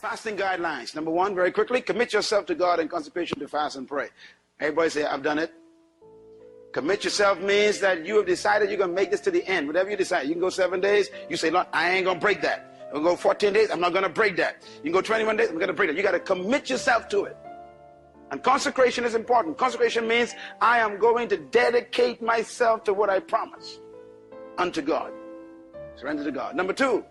Fasting guidelines. Number one, very quickly, commit yourself to God in consecration to fast and pray. Everybody say, I've done it. Commit yourself means that you have decided you're going to make this to the end. Whatever you decide. You can go 7 days. You say, Lord, I ain't going to break that. I'm going to go 14 days. I'm not going to break that. You can go 21 days. I'm going to break that. You got to commit yourself to it. And consecration is important. Consecration means I am going to dedicate myself to what I promise unto God. Surrender to God. Number two,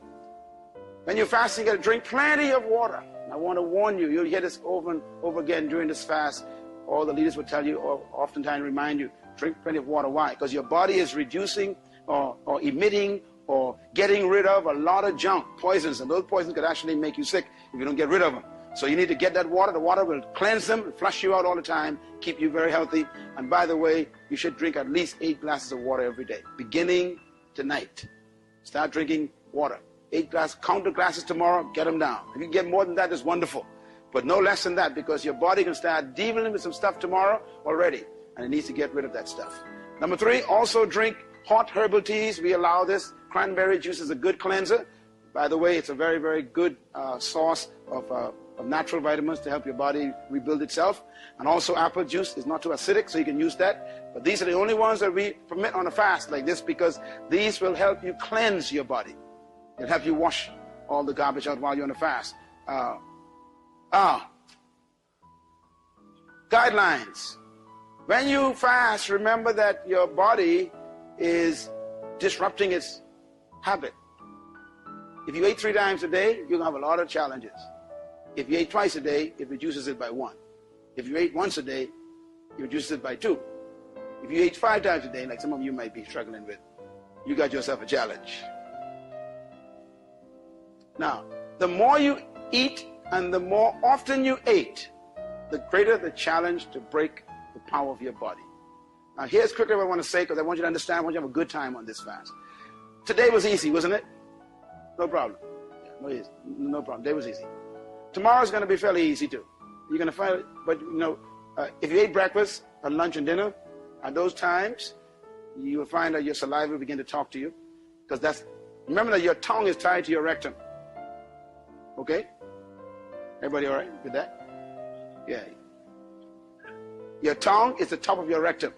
when you're fasting, you got to drink plenty of water. And I want to warn you, you'll hear this over and over again during this fast. All the leaders will tell you, or oftentimes remind you, drink plenty of water. Why? Because your body is reducing or emitting or getting rid of a lot of junk, poisons, and those poisons could actually make you sick if you don't get rid of them. So you need to get that water. The water will cleanse them, flush you out all the time, keep you very healthy. And by the way, you should drink at least 8 glasses of water every day, beginning tonight. Start drinking water. 8 glasses, count the glasses tomorrow, get them down. If you get more than that, it's wonderful. But no less than that, because your body can start dealing with some stuff tomorrow already, and it needs to get rid of that stuff. Number 3, also drink hot herbal teas. We allow this. Cranberry juice is a good cleanser. By the way, it's a very, very good source of natural vitamins to help your body rebuild itself. And also apple juice is not too acidic, so you can use that. But these are the only ones that we permit on a fast like this, because these will help you cleanse your body. It'll help you wash all the garbage out while you're on a fast. Guidelines. When you fast, remember that your body is disrupting its habit. If you ate 3 times a day, you're going to have a lot of challenges. If you ate twice a day, it reduces it by 1. If you ate once a day, it reduces it by 2. If you ate 5 times a day, like some of you might be struggling with, you got yourself a challenge. Now, the more you eat and the more often you ate, the greater the challenge to break the power of your body. Now, here's quickly what I want to say, because I want you to understand, I want you to have a good time on this fast. Today was easy, wasn't it? No problem. Yeah, no problem. Today was easy. Tomorrow's going to be fairly easy too. You're going to find it, but you know, if you ate breakfast, or lunch and dinner, at those times, you will find that your saliva will begin to talk to you, because remember that your tongue is tied to your rectum. Okay? Everybody all right with that? Yeah. Your tongue is the top of your rectum.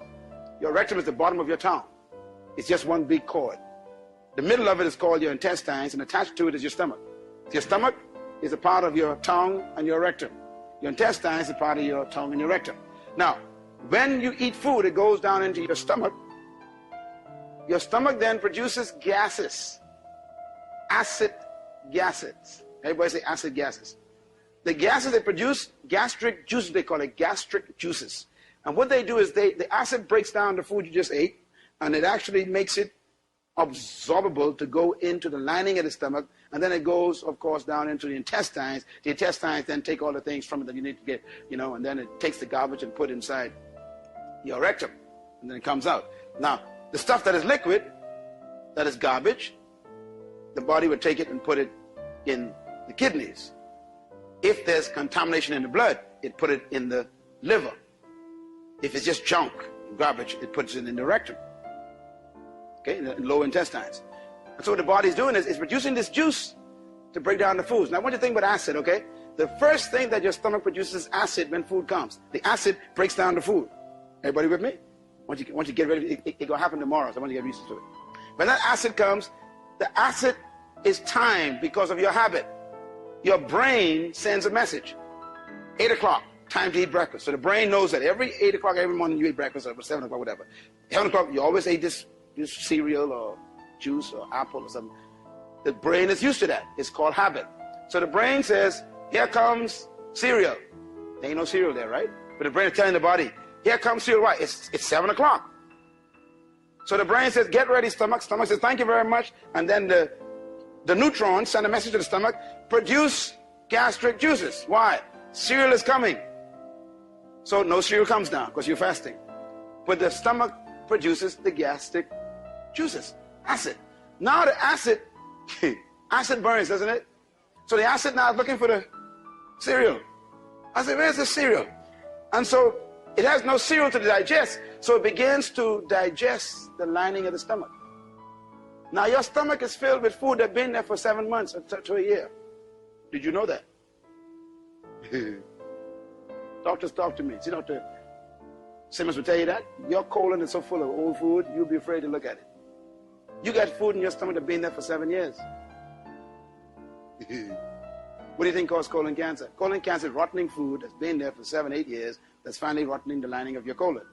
Your rectum is the bottom of your tongue. It's just one big cord. The middle of it is called your intestines, and attached to it is your stomach. Your stomach is a part of your tongue and your rectum. Your intestines is a part of your tongue and your rectum. Now, when you eat food, it goes down into your stomach. Your stomach then produces gases. Acid gases. Everybody say acid gases. The gases they produce, gastric juices, they call it gastric juices. And what they do is the acid breaks down the food you just ate, and it actually makes it absorbable to go into the lining of the stomach, and then it goes, of course, down into the intestines. The intestines then take all the things from it that you need to get, and then it takes the garbage and put it inside your rectum, and then it comes out. Now, the stuff that is liquid, that is garbage, the body would take it and put it in the kidneys. If there's contamination in the blood, it put it in the liver. If it's just junk, garbage, it puts it in the rectum. Okay, in the lower intestines. And so what the body's doing is it's producing this juice to break down the foods. Now I want you to think about acid, okay? The first thing that your stomach produces is acid when food comes. The acid breaks down the food. Everybody with me? Once you get ready, it's going to happen tomorrow, so I want you to get used to it. When that acid comes, the acid is timed because of your habit. Your brain sends a message. 8 o'clock, time to eat breakfast. So the brain knows that every 8 o'clock every morning you eat breakfast, or 7 o'clock, whatever. 7 o'clock, you always ate this cereal or juice or apple or something. The brain is used to that. It's called habit. So the brain says, here comes cereal. There ain't no cereal there, right? But the brain is telling the body, here comes cereal. Why? It's 7 o'clock. So the brain says, get ready, stomach. Stomach says, thank you very much. And then the neutrons send a message to the stomach, produce gastric juices. Why? Cereal is coming. So no cereal comes now because you're fasting. But the stomach produces the gastric juices, acid. Now the acid burns, doesn't it? So the acid now is looking for the cereal. I said, where's the cereal? And so it has no cereal to digest, so it begins to digest the lining of the stomach. Now your stomach is filled with food that's been there for 7 months to a year. Did you know that? Doctors talk to me. See, Dr. Simmons will tell you that. Your colon is so full of old food, you'll be afraid to look at it. You got food in your stomach that's been there for 7 years. What do you think causes colon cancer? Colon cancer is rotting food that's been there for 7, 8 years that's finally rotting the lining of your colon.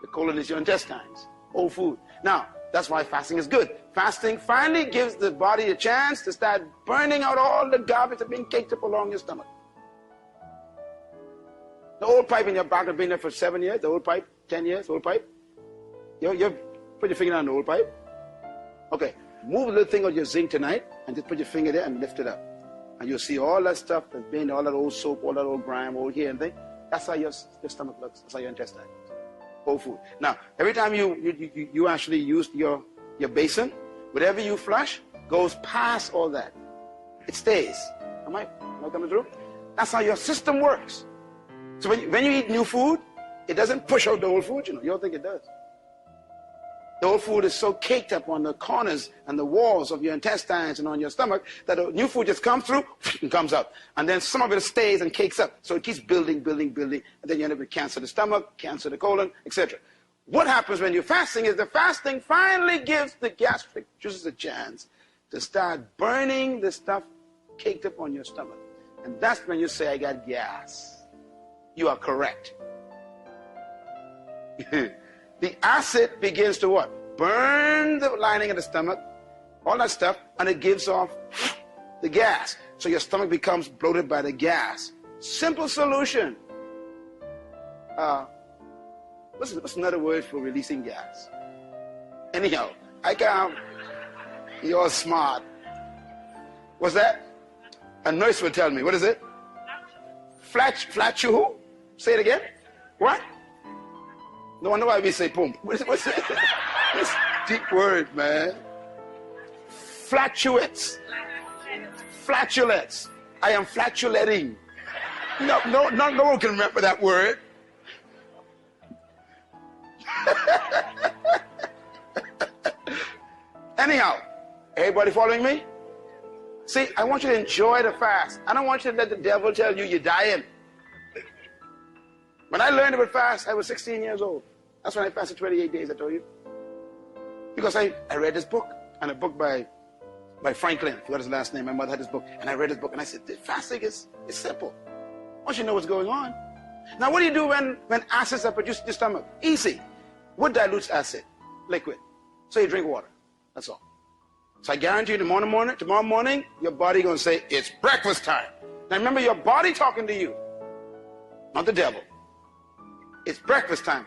The colon is your intestines, old food. Now, that's why fasting is good. Fasting finally gives the body a chance to start burning out all the garbage that's been caked up along your stomach. The old pipe in your back has been there for 7 years, the old pipe, 10 years, old pipe. You put your finger on the old pipe. Okay, move a little thing on your zinc tonight and just put your finger there and lift it up. And you'll see all that stuff that's been, all that old soap, all that old grime, old hair and thing. That's how your stomach looks. That's how your intestine looks. Old food. Now, every time you actually use your basin, whatever you flush goes past all that. It stays. Am I coming through? That's how your system works. So when you eat new food, it doesn't push out the old food, you don't think it does. The old food is so caked up on the corners and the walls of your intestines and on your stomach that the new food just comes through and comes out. And then some of it stays and cakes up. So it keeps building, and then you end up with cancer of the stomach, cancer of the colon, etc. What happens when you're fasting is the fasting finally gives the gastric juices a chance to start burning the stuff caked up on your stomach. And that's when you say, I got gas. You are correct. The acid begins to what? Burn the lining of the stomach, all that stuff, and it gives off the gas. So your stomach becomes bloated by the gas. Simple solution. What's another word for releasing gas? Anyhow, you're smart. What's that? A nurse will tell me. What is it? Flatu? Say it again. What? No wonder why we say pump. What's it? It's a deep word, man. Flatulence. Flatulence. I am flatulating. No one can remember that word. Anyhow, everybody following me? See, I want you to enjoy the fast. I don't want you to let the devil tell you you're dying. When I learned about fast, I was 16 years old. That's when I fasted 28 days, I told you. Because I read this book, and a book by Franklin. I forgot his last name. My mother had this book, and I read this book, and I said, fasting is simple. Once you know what's going on. Now, what do you do when acids are produced in your stomach? Easy. What dilutes acid? Liquid. So you drink water. That's all. So I guarantee you tomorrow morning, your body going to say, it's breakfast time. Now remember, your body talking to you, not the devil. It's breakfast time.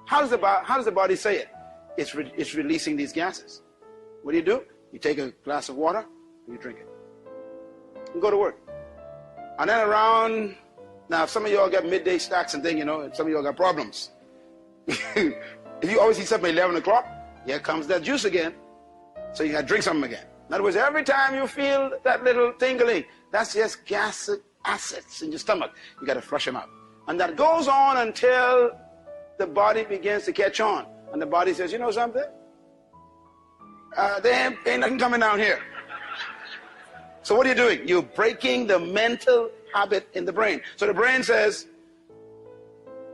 How does the body say it? It's releasing these gases. What do? You take a glass of water and you drink it. And go to work. And then around, now some of y'all got midday snacks and things, and some of y'all got problems. If you always eat something at 11 o'clock, here comes that juice again. So you got to drink something again. In other words, every time you feel that little tingling, that's just gastric acids in your stomach. You got to flush them out. And that goes on until the body begins to catch on. And the body says, you know something? There ain't nothing coming down here. So what are you doing? You're breaking the mental habit in the brain. So the brain says,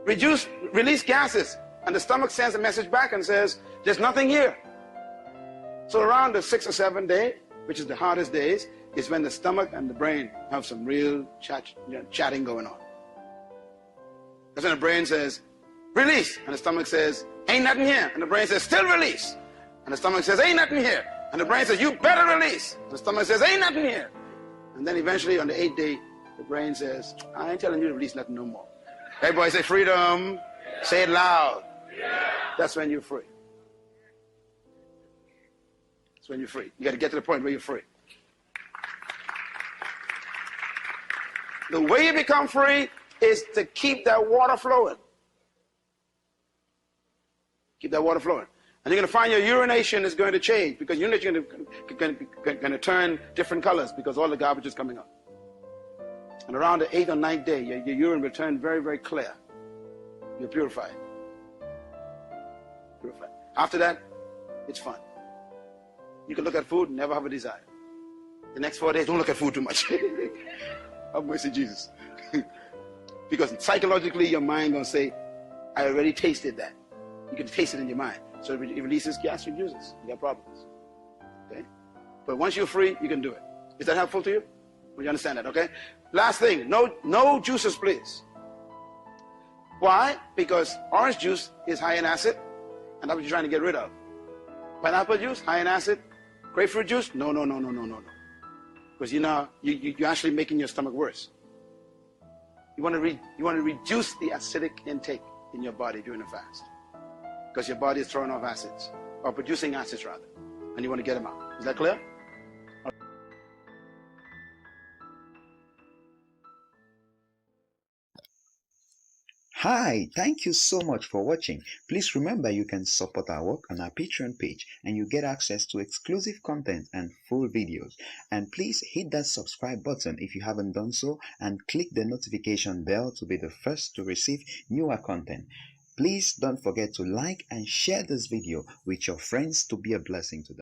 release gases. And the stomach sends a message back and says, there's nothing here. So around the 6th or 7th day, which is the hardest days, is when the stomach and the brain have some real chatting going on. That's when the brain says, release. And the stomach says, ain't nothing here. And the brain says, still release. And the stomach says, ain't nothing here. And the brain says, you better release. And the stomach says, ain't nothing here. And then eventually on the 8th day, the brain says, I ain't telling you to release nothing no more. Everybody say freedom. Yeah. Say it loud. Yeah. That's when you're free. That's when you're free. You got to get to the point where you're free. The way you become free is to keep that water flowing. Keep that water flowing. And you're going to find your urination is going to change because urination is going to turn different colors because all the garbage is coming up. And around the 8th or 9th day, your urine will turn very, very clear. You're purified. Purified. After that, it's fun. You can look at food and never have a desire. The next 4 days, don't look at food too much. Have mercy, Jesus. Because psychologically, your mind gonna say, I already tasted that. You can taste it in your mind. So it releases gastric juices. You got problems. Okay? But once you're free, you can do it. Is that helpful to you? Will you understand that? Okay? Last thing, no juices, please. Why? Because orange juice is high in acid, and that's what you're trying to get rid of. Pineapple juice, high in acid. Grapefruit juice, no. Because you're actually making your stomach worse. You want to reduce the acidic intake in your body during the fast, because your body is throwing off acids, or producing acids rather, and you want to get them out. Is that clear? Hi, thank you so much for watching. Please remember you can support our work on our Patreon page and you get access to exclusive content and full videos. And please hit that subscribe button if you haven't done so, and click the notification bell to be the first to receive newer content. Please don't forget to like and share this video with your friends to be a blessing to them.